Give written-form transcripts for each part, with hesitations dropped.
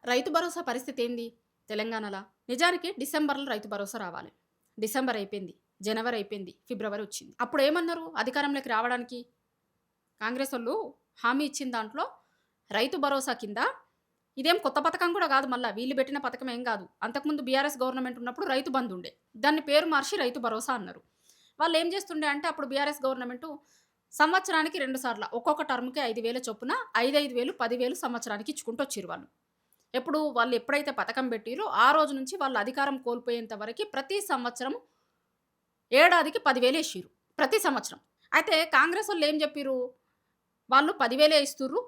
రైతు భరోసా పరిస్థితి ఏంది తెలంగాణలో? నిజానికి డిసెంబర్‌లో రైతు భరోసా రావాలి. డిసెంబర్ అయిపోయింది. జనవరి అయిపోయింది. ఫిబ్రవరి వచ్చింది. అప్పుడేమన్నారు అధికారంలోకి రావడానికి? కాంగ్రెసోళ్ళు హామీ ఇచ్చిన దాంట్లో రైతు భరోసా కింద ఇదేం కొత్త పథకం కూడా గాదు మళ్ళా. వీళ్ళు పెట్టిన పథకం ఏం గాదు. అంతకుముందు బీఆర్ఎస్ గవర్నమెంట్ ఉన్నప్పుడు రైతు బంధు ఉండే. దాన్ని పేరు మార్చి రైతు భరోసా అన్నారు. వాళ్ళేం చేస్తుండే అంటే అప్పుడు బీఆర్ఎస్ గవర్నమెంటు సంవత్సరానికి 2 సార్ల ఒక్కొక్క టర్మ్‌కి 5,000 చొప్పున 5,000, 10,000 సంవత్సరానికి ఇచ్చుకుంటూ వచ్చిర్రు వాళ్ళు. వాళ్ళు ఎప్పుడైతే పథకం పెట్టిర్రో ఆ రోజు నుంచి వాళ్ళు అధికారం కోల్పోయేంత వరకి ప్రతి సంవత్సరం ఏడాదికి 10,000 ఏషిర్రు. ప్రతి సంవత్సరం. అయితే కాంగ్రెసోళ్ళు ఏం జెప్పిర్రు? వాళ్ళు 10,000 ఇస్తుర్రు.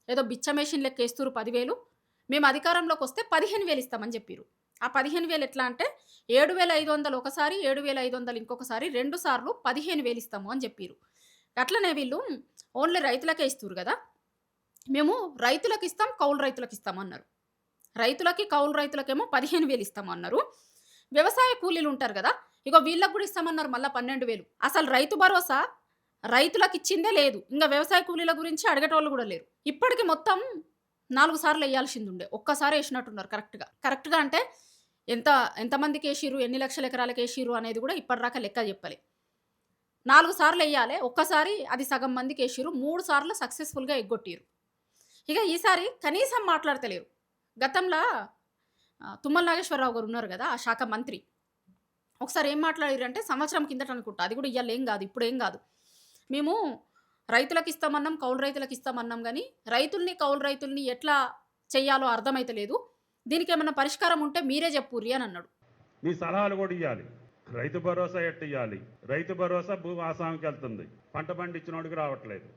ఏదో బిచ్చమేషిన్ లెక్క ఏస్తుర్రు 10,000. మేము అధికారంలోకొస్తే 15,000 ఇస్తామని జెప్పిర్రు. ఆ 15,000 ఎట్లా అంటే 7,500 ఒకసారి, 7,500 ఇంకొకసారి 2 సార్లు 15,000 ఇస్తాము అని జెప్పిర్రు. అట్లనే వీళ్ళు ఓన్లీ రైతులకే ఇస్తుర్రు గదా! మేము రైతులకిస్తాం, కౌలు రైతులకిస్తాం అన్నారు. రైతులకి, కౌలు రైతులకేమో 15,000 ఇస్తామన్నారు. వ్యవసాయ కూలీలుంటారు గదా! ఇగో వీళ్ళకి గూడా ఇస్తామన్నారు మళ్ళా 12,000. అసలు రైతు భరోసా రైతులకిచ్చిందే లేదు. ఇంగ వ్యవసాయ కూలీల గురించి అడిగేటోళ్ళు గూడా లేరు. ఇప్పటికి మొత్తం 4 సార్లు ఎయ్యాల్సిందుండే. ఒక్కసారే ఏసినట్టున్నారు కరెక్ట్‌గా. కరెక్ట్‌గా అంటే ఎంత ఎంతమందికేసిర్రు, ఎన్ని లక్షల ఎకరాలకేసిర్రు అనేది గూడా ఇప్పటిదాకా లెక్క జెప్పలే. 4 సార్లెయ్యాలే. ఒక్కసారి అది సగం మందికేసిర్రు. 3 సార్లు సక్సెస్‌ఫుల్‌గా ఎగ్గొట్టిర్రు. ఇగ ఈసారి కనీసం మాట్లాడతలేరు. గతంలా తుమ్మల నాగేశ్వరరావు గారున్నారు గదా! ఆ శాఖ మంత్రి. ఒకసారి ఏం మాట్లాడిర్రంటే సంవత్సరం కిందట అనుకుంటా. అది గూడా ఇయ్యాలేం గాదు. ఇప్పుడేం గాదు. మేము రైతులకిస్తామన్నాం, కౌలు రైతులకిస్తామన్నాం గానీ, కౌలు రైతుల్ని ఎట్లా చెయ్యాలో అర్థమైతలేదు. దీనికేమన్నా పరిష్కారం ఉంటే మీరే జెప్పుర్రి అనన్నాడు. మీ సలహాలు కూడా ఇవ్వాలి. రైతు భరోసా ఎట్టియ్యాలి? రైతు భరోసా భూమి ఆసామికి వెళ్తుంది, పంట పండించినోడికి రావట్లేదు.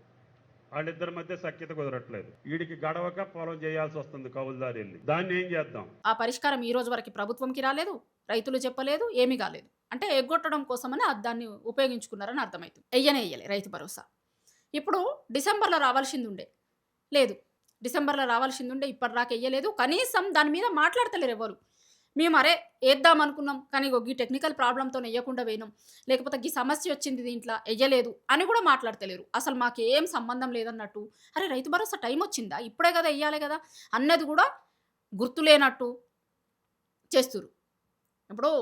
వాళ్ళిద్దరి మధ్య సఖ్యత కుదరట్లేదు. వీడికి గడవక పొలం చేయాల్సి వస్తుంది కౌలుదారు వెళ్ళి. దాన్ని ఏం చేద్దాం? ఆ పరిష్కారం ఈ రోజు వరకి ప్రభుత్వంకి రాలేదు. రైతులు చెప్పలేదు. ఏమీ గాలేదు. అంటే ఎగ్గొట్టడం కోసమని దాన్ని ఉపయోగించుకున్నారని అర్థమైతుంది. ఎయ్యనే ఎయ్యలే రైతు భరోసా. ఇప్పుడు డిసెంబర్‌లో రావాల్సిందుండే. లేదు. డిసెంబర్‌లో రావాల్సిందుండే ఇప్పటిదాకా ఎయ్యలేదు. కనీసం దాని మీద మాట్లాడతలేరెవ్వరు. మేము అరే! ఏద్దామనుకున్నాం. కానీ ఇగో గీ టెక్నికల్ ప్రాబ్లమ్‌తోని ఎయ్యకుండా పోయినాం. లేకపోతే గీ సమస్యొచ్చింది దీంట్ల ఎయ్యలేదు అని గూడా మాట్లాడతలేరు. అసలు మాకేం సంబంధం లేదన్నట్టు. అరే! రైతు భరోసా టైమొచ్చిందా? ఇప్పుడే గదా! ఎయ్యాలే గదా! అన్నది గూడా గుర్తులేనట్టు చేస్తుర్రు. ఇప్పుడు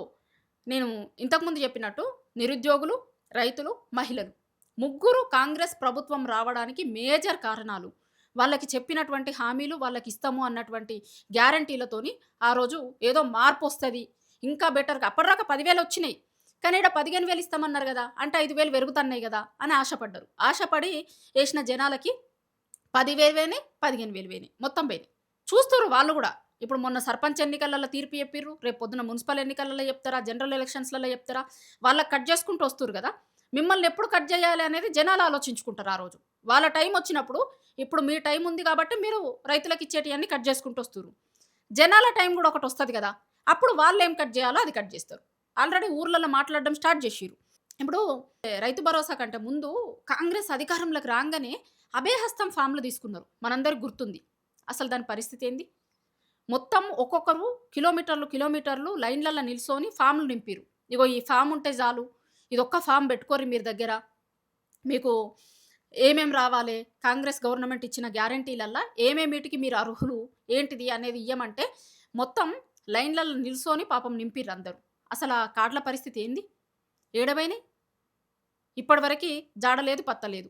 నేను ఇంతకుముందు చెప్పినట్టు నిరుద్యోగులు, రైతులు, మహిళలు ముగ్గురు కాంగ్రెస్ ప్రభుత్వం రావడానికి మేజర్ కారణాలు. వాళ్ళకి చెప్పినటువంటి హామీలు, వాళ్ళకిస్తాము అన్నటువంటి గ్యారంటీలతోని ఆ రోజు ఏదో మార్పొస్తది. ఇంకా బెటర్‌గా అప్పటిదాకా 10,000 వచ్చినాయి. కానీ ఈడ 15,000 ఇస్తామన్నారు గదా! అంటే 5,000 పెరుగుతన్నాయి గదా! అని ఆశపడ్డారు. ఆశపడి ఏసిన జనాలకి 10,000 పోయినాయి, 15,000 పోయినాయి. మొత్తం పోయినాయి. చూస్తుర్రు వాళ్ళు గూడా. ఇప్పుడు మొన్న సర్పంచ్ ఎన్నికలలో తీర్పు చెప్పిర్రు. రేపు పొద్దున మున్సిపల్ ఎన్నికలలో చెప్తారా? జనరల్ ఎలక్షన్స్‌లలో చెప్తారా? వాళ్ళకి కట్ చేసుకుంటూ వస్తుర్రు గదా! మిమ్మల్ని ఎప్పుడు కట్ చేయాలి అనేది జనాలు ఆలోచించుకుంటారు ఆ రోజు. వాళ్ళ టైం వచ్చినప్పుడు ఇప్పుడు మీ టైం ఉంది కాబట్టి మీరు రైతులకు ఇచ్చేటియన్నీ కట్ చేసుకుంటూ వస్తుర్రు. జనాల టైం గూడా ఒకటొస్తది గదా! అప్పుడు వాళ్ళేం కట్ చేయాలో అది కట్ జేస్తారు. ఆల్రెడీ ఊర్లలో మాట్లాడడం స్టార్ట్ జేషిర్రు. ఇప్పుడు రైతు భరోసా కంటే ముందు కాంగ్రెస్ అధికారంలోకి రాంగానే అభయహస్తం ఫామ్‌లు తీసుకున్నారు. మనందరికి గుర్తుంది. అసలు దాని పరిస్థితి ఏంది? మొత్తం ఒక్కొక్కరు కిలోమీటర్లు లైన్‌లల్ల నిల్సొని ఫామ్‌లు నింపిర్రు. ఇగో ఈ ఫామ్ ఉంటే చాలు. ఇదొక్క ఫామ్ పెట్టుకోర్రి మీరు దగ్గర. మీకు ఏమేం రావాలే? కాంగ్రెస్ గవర్నమెంట్ ఇచ్చిన గ్యారంటీలల్ల ఏమేమిటికి మీరు అర్హులు? ఏంటిది అనేది ఇయ్యమంటే మొత్తం లైన్‌లల్ల నిల్సొని పాపం నింపిర్రందరూ. అసలా కార్డ్‌ల పరిస్థితి ఏంది? ఏడబోయినాయి? ఇప్పటివరకి జాడ లేదు, పత్త లేదు.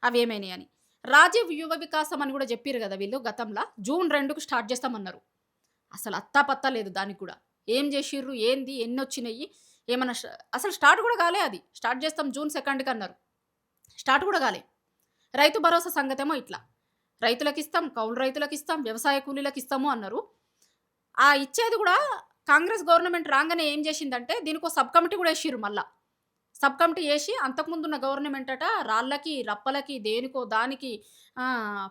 అవేమైనాయని. రాజీవ్ యువ వికాసం అని గూడా జెప్పిర్రు గదా! వీళ్ళు గతంల. జూన్ 2కి స్టార్ట్ జేస్తామన్నారు. అసలు అత్తా పత్తా లేదు దానికి గూడా. ఏం జేషిర్రు? ఏంది? ఎన్నొచ్చినయి? ఏమన్నా అసలు స్టార్ట్ గూడా గాలే అది. స్టార్ట్ జేస్తాం జూన్ 2కన్నారు. స్టార్ట్ గూడా గాలే. రైతు భరోసా సంగతేమో ఇట్లా. రైతులకిస్తాం, కౌలు రైతులకిస్తాం, వ్యవసాయ కూలీలకిస్తాము అన్నారు. ఆ ఇచ్చేది గూడా కాంగ్రెస్ గవర్నమెంట్ రాంగానే ఏం జేషిందంటే దీనికో సబ్ కమిటీ గూడా ఏషిర్రు మళ్ళా. సబ్ కమిటీ ఏసి అంతకుముందున్న గవర్నమెంట్ రాళ్ళకి, రప్పలకి, దేనికో దానికి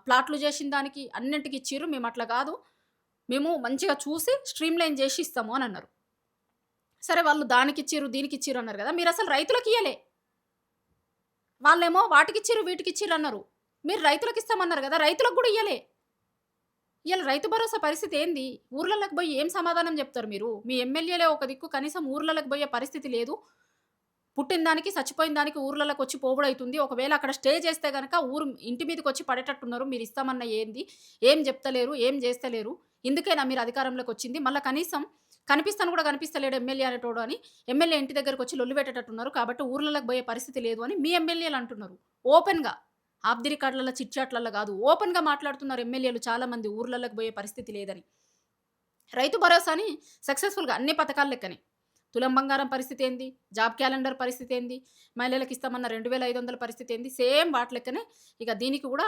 ప్లాట్లు జేసిన దానికి అన్నింటికి ఇచ్చిర్రు. మేమట్లా గాదు. మేము మంచిగా చూసి స్ట్రీమ్‌లైన్ జేసి ఇస్తాము అనన్నారు. సరే వాళ్ళు దానికిచ్చిర్రు, దీనికిచ్చిర్రు అన్నారు గదా! మీరసలు రైతులకియ్యలే. వాళ్ళేమో వాటికిచ్చిర్రు, వీటికిచ్చిర్రన్నారు. మీరు రైతులకిస్తామన్నారు గదా! రైతులకు గూడా ఇయ్యలే. ఇయాల రైతు భరోసా పరిస్థితి ఏంది? ఊర్లలోకి బోయి ఏం సమాధానం జెప్తారు మీరు? మీ ఎమ్మెల్యేలే ఒక దిక్కు కనీసం ఊర్లలోకి బోయే పరిస్థితి లేదు. పుట్టిన దానికి, చచ్చిపోయిన దానికి ఊర్లలోకి వచ్చి పోవుడైతుంది. ఒకవేళ అక్కడ స్టే చేస్తే గనక ఇంటి మీదకొచ్చి పడేటట్టున్నారు. మీరు ఇస్తామన్న ఏంది? ఏం జెప్తలేరు, ఏం జేస్తలేరు. ఇందుకేనా మీరు అధికారంలోకొచ్చింది? మళ్ళా కనీసం కనిపిస్తాను గూడా కనిపిస్తలేడు ఎమ్మెల్యే అనేటోడు అని, ఎమ్మెల్యే ఇంటి దగ్గరకొచ్చి లొల్లి పెట్టేటట్టున్నారు. కాబట్టి ఊర్లలోకి బోయే పరిస్థితి లేదు అని మీ ఎమ్మెల్యేలు అంటున్నారు. ఓపెన్‌గా. ఆఫ్ ది రికార్డ్‌లలో, చిట్ చాట్‌లలో గాదు. ఓపెన్‌గా మాట్లాడుతున్నారు ఎమ్మెల్యేలు చాలా మంది ఊర్లలోకి బోయే పరిస్థితి లేదని. రైతు భరోసాని సక్సెస్‌ఫుల్‌గా అన్ని పథకాల లెక్కనే. తులం బంగారం పరిస్థితి ఏంది? జాబ్ క్యాలెండర్ పరిస్థితి ఏంది? మహిళలకు ఇస్తామన్న 2500 పరిస్థితి ఏంది? సేమ్ వాటి లెక్కనే ఇక దీనికి గూడా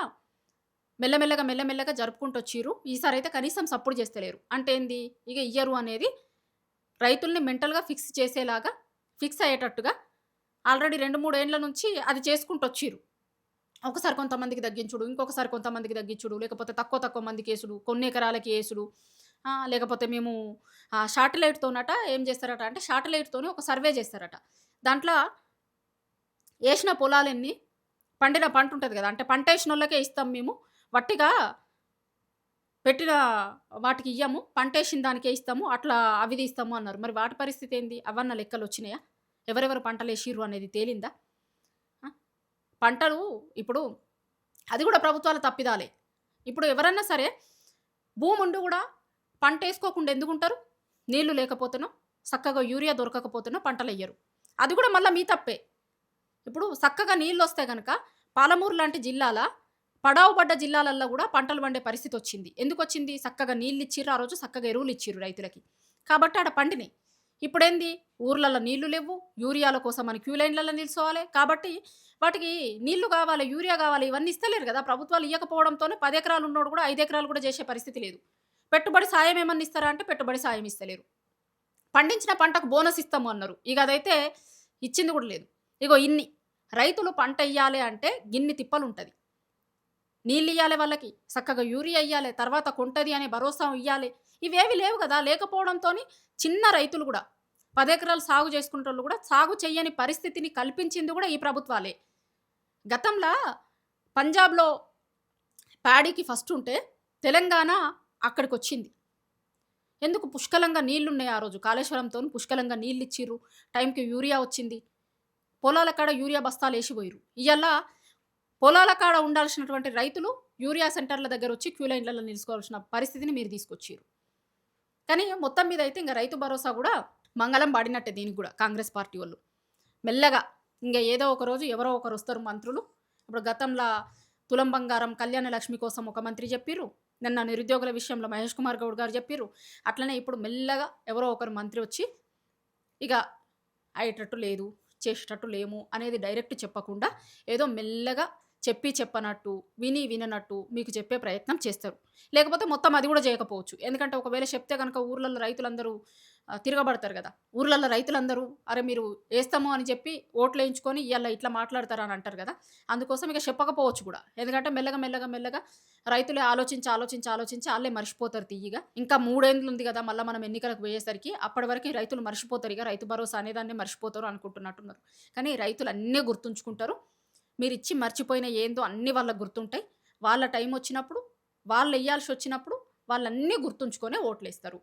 మెల్లమెల్లగా, మెల్లమెల్లగా జరుపుకుంటొచ్చిర్రు. ఈసారైతే కనీసం సప్పుడు చేస్తలేరు. అంటే ఏంది? ఇగ ఇయ్యరు అనేది రైతుల్ని మెంటల్‌గా ఫిక్స్ చేసేలాగా, ఫిక్స్ అయ్యేటట్టుగా ఆల్రెడీ 2, 3 ఏండ్ల నుంచి అది చేసుకుంటొచ్చిర్రు. ఒకసారి కొంతమందికి తగ్గించుడు, ఇంకొకసారి కొంతమందికి తగ్గించుడు, లేకపోతే తక్కువ తక్కువ మందికేసుడు, కొన్ని ఎకరాలకి యేసుడు. లేకపోతే మేము శాటిలైట్‌తోనట ఏం చేస్తారట అంటే, శాటిలైట్‌తోని ఒక సర్వే చేస్తారట. దాంట్ల ఏసిన పొలాలెన్ని, పండిన పంటుంటది గదా! అంటే పంటేసినోళ్ళకే ఇస్తాం మేము. వట్టిగా పెట్టిన వాటికి ఇయ్యము. పంటేసిన దానికే ఇస్తాము. అట్లా అవి తీస్తాము అన్నారు. మరి వాటి పరిస్థితి ఏంది? అవన్నా లెక్కలొచ్చినాయా? ఎవరెవరు పంటలేసిర్రు అనేది తేలిందా? ఆ! పంటలు ఇప్పుడు అది గూడా ప్రభుత్వాల తప్పిదాలే. ఇప్పుడు ఎవరన్నా సరే భూముండి గూడా పంటేసుకోకుండా ఎందుకుంటారు? నీళ్లు లేకపోతేనో, సక్కగా యూరియా దొరకకపోతేనో పంటలెయ్యరు. అది గూడా మళ్ళా మీ తప్పే. ఇప్పుడు సక్కగా నీళ్లొస్తే గనక పాలమూరు లాంటి జిల్లాల పడావు పడ్డ జిల్లాలల్లో గూడా పంటలు పండే పరిస్థితొచ్చింది. ఎందుకొచ్చింది? సక్కగా నీళ్లిచ్చిర్రు, ఆ రోజు సక్కగా ఎరువులిచ్చిర్రు రైతులకి. కాబట్టి ఆడ పండినియి. ఇప్పుడేంది? ఊర్లల్ల నీళ్లు లెవ్వు. యూరియాల కోసమని క్యూ లైన్‌లల్ల నిల్సోవాలె. కాబట్టి వాటికి నీళ్లు గావాలి, యూరియా గావాలి ఇవన్నీ ఇస్తలేరు గదా! ప్రభుత్వాలు ఇయ్యకపోవడంతోనే 10 ఎకరాలు ఉన్నోడు గూడా 5 ఎకరాలు గూడా జేసే పరిస్థితి లేదు. పెట్టుబడి సాయం ఏమన్నా ఇస్తారా అంటే పెట్టుబడి సాయం ఇస్తలేరు. పండించిన పంటకు బోనస్ ఇస్తాము అన్నారు. ఇగ అదైతే ఇచ్చింది గూడా లేదు. ఇగో ఇన్ని. రైతులు పంటెయ్యాలి అంటే గిన్ని తిప్పలుంటది. నీళ్ళియ్యాలె వాళ్ళకి, సక్కగా యూరియా ఇయ్యాలె, తర్వాత కొంటది అనే భరోసా ఇయ్యాలె. ఇవేవి లేవు గదా! లేకపోవడంతోని చిన్న రైతులు గూడా 10 ఎకరాలు సాగు చేసుకునేటోళ్ళు గూడా సాగు చెయ్యని పరిస్థితిని కల్పించింది గూడా ఈ ప్రభుత్వాలే. గతంలా పంజాబ్‌లో ప్యాడీకి ఫస్టుంటే తెలంగాణ అక్కడికొచ్చింది. ఎందుకు? పుష్కలంగా నీళ్లున్నాయి ఆ రోజు. కాళేశ్వరంతోని పుష్కలంగా నీళ్లిచ్చిర్రు. టైంకి యూరియా వచ్చింది. పొలాల కాడ యూరియా బస్తాలేసి పోయిర్రు. ఇయ్యాల పొలాల కాడ ఉండాల్సినటువంటి రైతులు యూరియా సెంటర్ల దగ్గరొచ్చి క్యూ లైన్‌లలో నిలుసుకోవాల్సిన పరిస్థితిని మీరు తీసుకొచ్చిర్రు. కానీ మొత్తం మీద అయితే ఇంగ రైతు భరోసా గూడా మంగళం పాడినట్టే దీనికి గూడా కాంగ్రెస్ పార్టీ వోళ్ళు. మెల్లగా ఇంగ ఏదో ఒక రోజు ఎవరో ఒకరొస్తారు మంత్రులు. ఇప్పుడు గతంలా తులం బంగారం, కళ్యాణ లక్ష్మి కోసం ఒక మంత్రి జెప్పిర్రు. నిన్న నిరుద్యోగుల విషయంలో మహేష్ కుమార్ గౌడ్ గారు జెప్పిర్రు. అట్లనే ఇప్పుడు మెల్లగా ఎవరో ఒకరు మంత్రి వచ్చి ఇగ అయ్యేటట్టు లేదు, చేసేటట్టు లేము అనేది డైరెక్ట్ చెప్పకుండా ఏదో మెల్లగా చెప్పి చెప్పనట్టు, విని విననట్టు మీకు చెప్పే ప్రయత్నం చేస్తారు. లేకపోతే మొత్తం అది గూడా చేయకపోవచ్చు. ఎందుకంటే ఒకవేళ చెప్తే గనక ఊర్లల్లో రైతులందరూ తిరగబడతారు గదా! ఊర్లల్లో రైతులందరూ అరె! మీరు ఏస్తాము అని చెప్పి ఓట్లేయించుకొని ఇయాల ఇట్లా మాట్లాడతారా అని అంటారు గదా! అందుకోసం ఇక చెప్పకపోవచ్చు గూడా. ఎందుకంటే మెల్లగా, మెల్లగా, మెల్లగా రైతులే ఆలోచించి, ఆలోచించి, ఆలోచించి ఆళ్ళే మర్చిపోతారు తియ్యగా. ఇంకా 3 ఏండ్లుంది గదా! మళ్ళా మనం ఎన్నికలకు పోయేసరికి అప్పటి వరకి రైతులు మర్చిపోతారు. ఇగ రైతు భరోసా అనేదాన్నే మర్చిపోతారు అనుకుంటున్నట్టున్నారు. కానీ రైతులు అన్నీ గుర్తుంచుకుంటారు. మీరిచ్చి మర్చిపోయిన ఏందో అన్నీ వాళ్ళకి గుర్తుంటాయి. వాళ్ళ టైమొచ్చినప్పుడు, వాళ్ళెయ్యాల్సొచ్చినప్పుడు వాళ్ళన్నీ గుర్తుంచుకొనే ఓట్లేస్తారు.